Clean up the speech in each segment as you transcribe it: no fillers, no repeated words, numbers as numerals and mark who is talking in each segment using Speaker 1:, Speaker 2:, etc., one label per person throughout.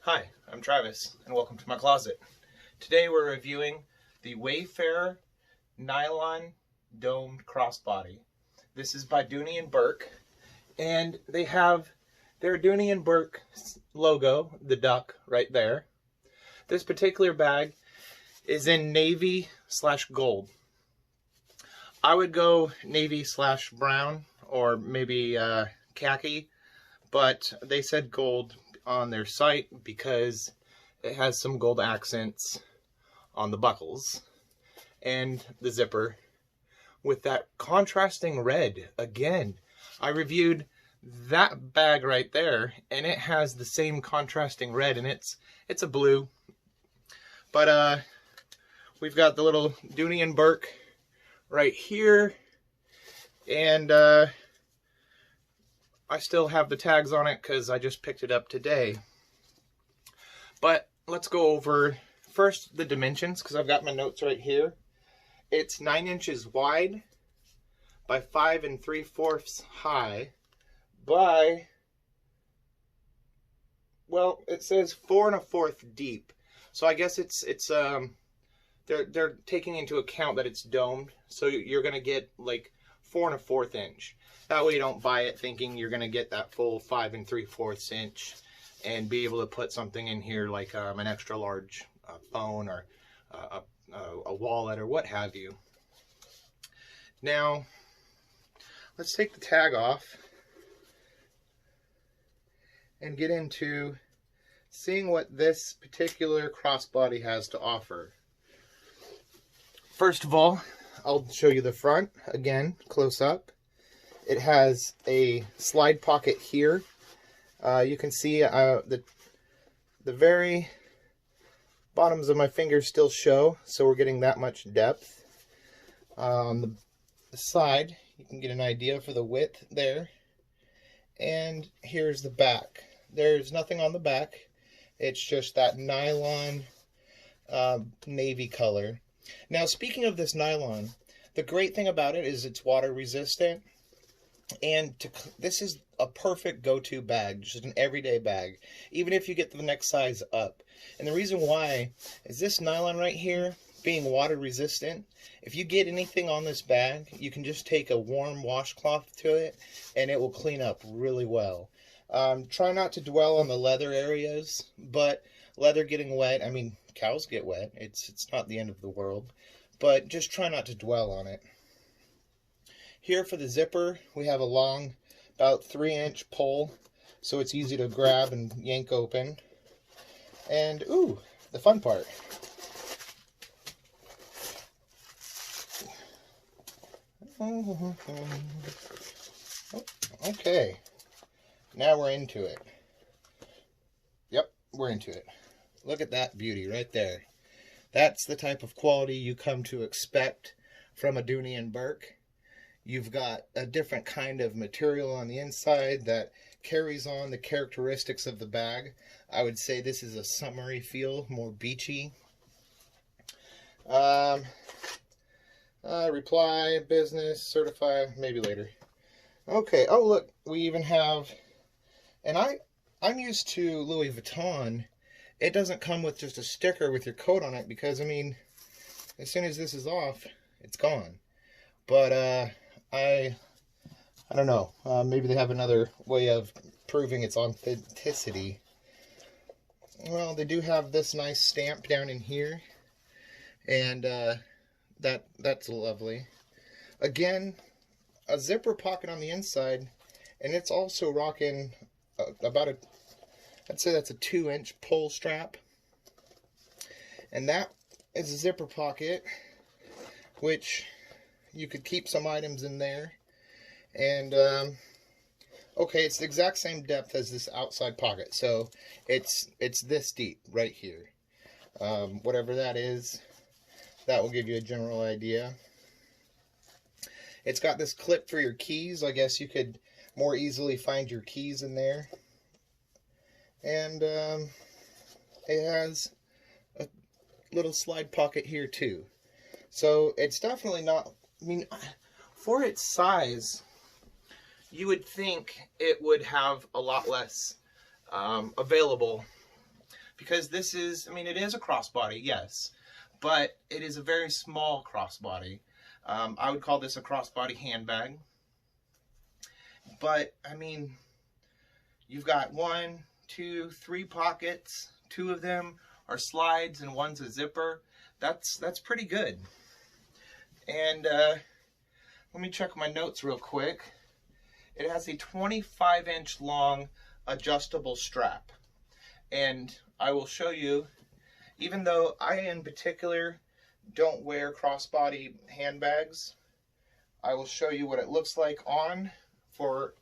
Speaker 1: Hi, I'm Travis, and welcome to my closet. Today we're reviewing the Wayfarer Nylon Domed Crossbody. This is by Dooney Bourke, and they have their Dooney Bourke logo, the duck, right there. This particular bag is in navy/gold. I would go navy/brown or maybe khaki, but they said gold on their site because it has some gold accents on the buckles and the zipper with that contrasting red. Again, I reviewed that bag right there and it has the same contrasting red, and it's a blue. But we've got the little Dooney Bourke right here, and I still have the tags on it because I just picked it up today. But let's go over first the dimensions, because I've got my notes right here. It's 9 inches wide by 5 3/4 high by, well, it says 4 1/4 deep. So I guess they're taking into account that it's domed, so you're gonna get like 4 1/4 inch. That way you don't buy it thinking you're gonna get that full 5 3/4 inch and be able to put something in here like an extra large phone or a wallet or what have you. Now let's take the tag off and get into seeing what this particular crossbody has to offer. First of all, I'll show you the front again, close up. It has a slide pocket here. You can see the very bottoms of my fingers still show, so we're getting that much depth. On the side, you can get an idea for the width there. And here's the back. There's nothing on the back. It's just that nylon navy color. Now, speaking of this nylon, the great thing about it is it's water resistant. And this is a perfect go-to bag, just an everyday bag, even if you get the next size up. And the reason why is this nylon right here, being water resistant, if you get anything on this bag, you can just take a warm washcloth to it and it will clean up really well. Try not to dwell on the leather areas, but leather getting wet, I mean, cows get wet, it's not the end of the world, but just try not to dwell on it. Here for the zipper, we have a long, about 3-inch pole, so it's easy to grab and yank open. And, ooh, the fun part. Okay, now we're into it. Yep, we're into it. Look at that beauty right there. That's the type of quality you come to expect from a Dooney Bourke. You've got a different kind of material on the inside that carries on the characteristics of the bag. I would say this is a summery feel, more beachy. Reply, business, certify, maybe later. Okay, oh look, we even have, and I'm used to Louis Vuitton. It doesn't come with just a sticker with your coat on it because, I mean, as soon as this is off, it's gone. But, I don't know. Maybe they have another way of proving its authenticity. Well, they do have this nice stamp down in here, and that's lovely. Again, a zipper pocket on the inside, and it's also rocking about I'd say that's a 2-inch pull strap, and that is a zipper pocket, which you could keep some items in there. And okay, it's the exact same depth as this outside pocket, so it's this deep right here. Whatever that is, that will give you a general idea. It's got this clip for your keys. I guess you could more easily find your keys in there. And it has a little slide pocket here too. So it's definitely not, I mean, for its size, you would think it would have a lot less available because this is, I mean, it is a crossbody, yes, but it is a very small crossbody. I would call this a crossbody handbag. But, I mean, you've got 1, 2, 3 pockets. 2 of them are slides and 1's a zipper. That's pretty good. And let me check my notes real quick. It has a 25-inch long adjustable strap. And I will show you, even though I in particular don't wear crossbody handbags, I will show you what it looks like on for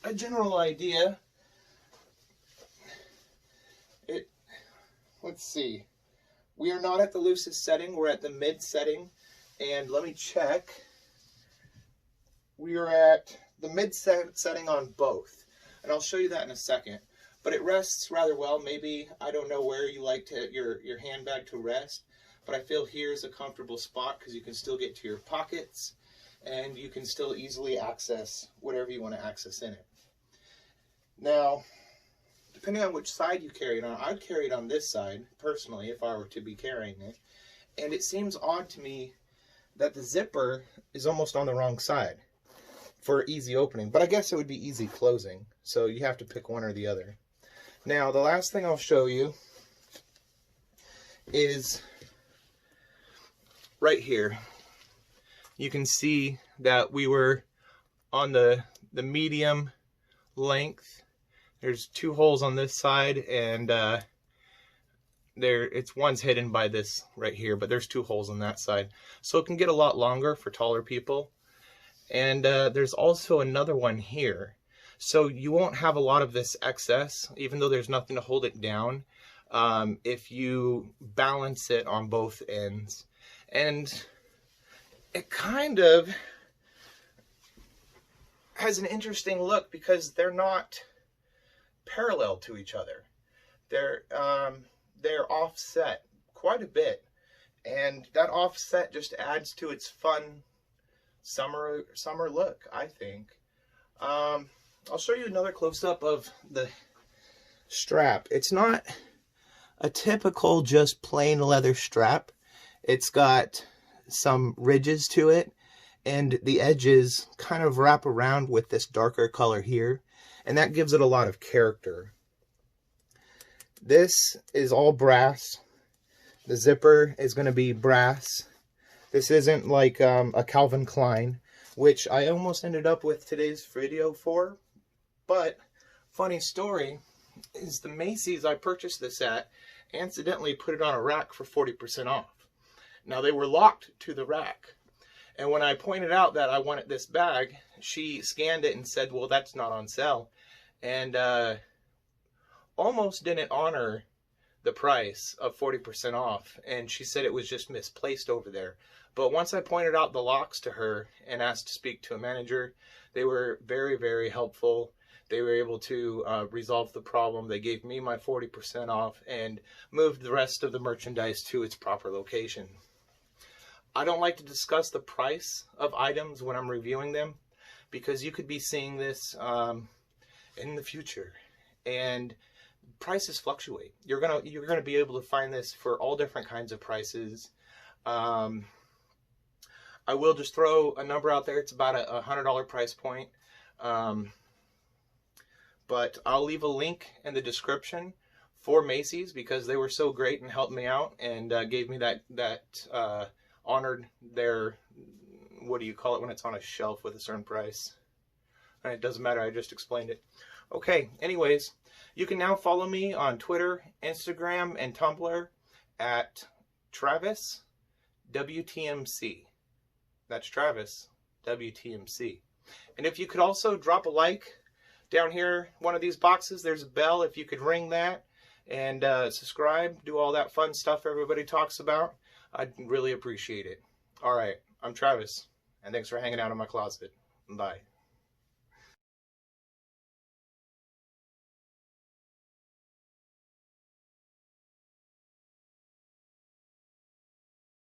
Speaker 1: a general idea. Let's see. We are not at the loosest setting, we're at the mid setting. And let me check. We are at the mid setting on both. And I'll show you that in a second. But it rests rather well. Maybe, I don't know where you like your handbag to rest, but I feel here's a comfortable spot because you can still get to your pockets and you can still easily access whatever you want to access in it. Now, depending on which side you carry it on, I'd carry it on this side, personally, if I were to be carrying it. And it seems odd to me that the zipper is almost on the wrong side for easy opening. But I guess it would be easy closing, so you have to pick one or the other. Now, the last thing I'll show you is right here. You can see that we were on the medium length. There's 2 holes on this side, and one's hidden by this right here, but there's 2 holes on that side. So it can get a lot longer for taller people. And there's also another one here. So you won't have a lot of this excess, even though there's nothing to hold it down, if you balance it on both ends. And it kind of has an interesting look because they're not parallel to each other. They're offset quite a bit, and that offset just adds to its fun summer look, I think. I'll show you another close-up of the strap. It's not a typical just plain leather strap. It's got some ridges to it, and the edges kind of wrap around with this darker color here, and that gives it a lot of character. This is all brass. The zipper is going to be brass. This isn't like a Calvin Klein, which I almost ended up with today's video for. But, funny story, is the Macy's I purchased this at incidentally put it on a rack for 40% off. Now, they were locked to the rack. And when I pointed out that I wanted this bag, she scanned it and said, well, that's not on sale. And almost didn't honor the price of 40% off. And she said it was just misplaced over there. But once I pointed out the locks to her and asked to speak to a manager, they were very, very helpful. They were able to resolve the problem. They gave me my 40% off and moved the rest of the merchandise to its proper location. I don't like to discuss the price of items when I'm reviewing them because you could be seeing this in the future, and prices fluctuate. You're gonna be able to find this for all different kinds of prices. I will just throw a number out there. It's about a $100 price point. But I'll leave a link in the description for Macy's because they were so great and helped me out and gave me that honored their, what do you call it when it's on a shelf with a certain price? And it doesn't matter, I just explained it. Okay, anyways, you can now follow me on Twitter, Instagram, and Tumblr at Travis WTMC. That's Travis WTMC. And if you could also drop a like down here, one of these boxes, there's a bell. If you could ring that and subscribe, do all that fun stuff everybody talks about, I'd really appreciate it. All right, I'm Travis, and thanks for hanging out in my closet. Bye.